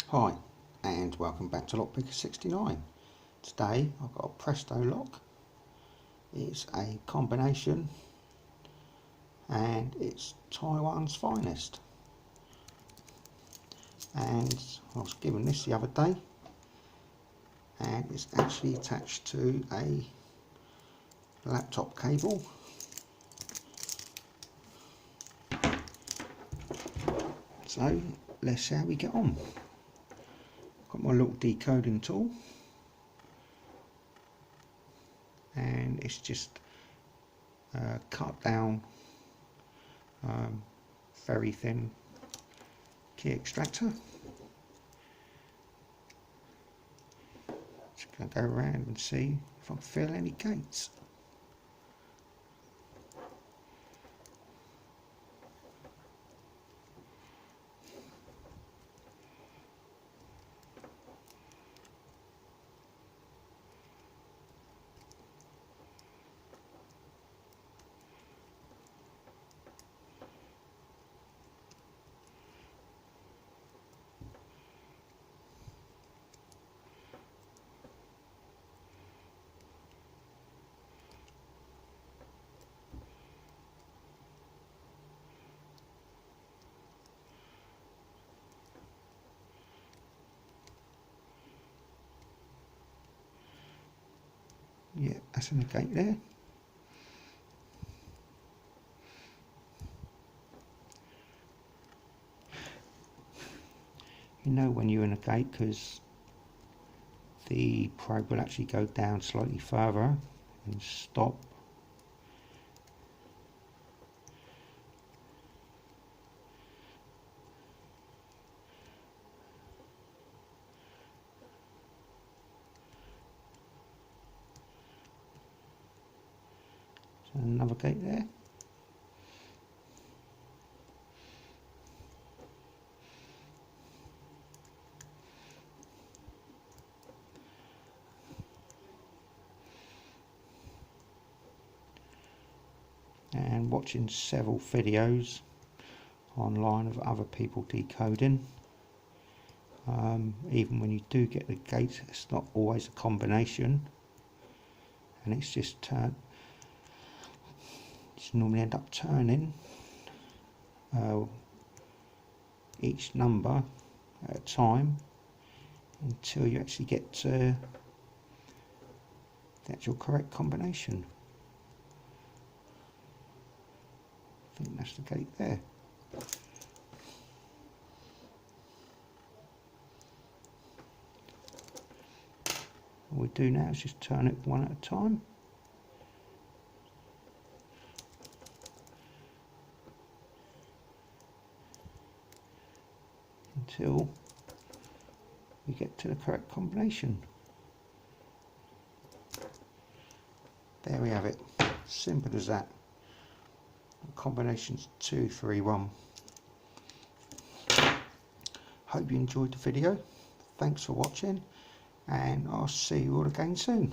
Hi and welcome back to Lockpicker 69. Today I've got a prestolock. It's a combination and it's Taiwan's finest. And I was given this the other day and it's actually attached to a laptop cable. So let's see how we get on. Got my little decoding tool and it's just cut down very thin key extractor. Just going to go around and see if I can feel any gates. Yeah, that's in the gate there. You know when you're in a gate because the probe will actually go down slightly further and stop. So another gate there. And watching several videos online of other people decoding. Even when you do get the gate, it's not always a combination, and it's just normally end up turning each number at a time until you actually get to the actual correct combination. I think that's the gate there. All we do now is just turn it one at a time. Until we get to the correct combination. There we have it. Simple as that. Combinations 2, 3, 1. Hope you enjoyed the video. Thanks for watching and I'll see you all again soon.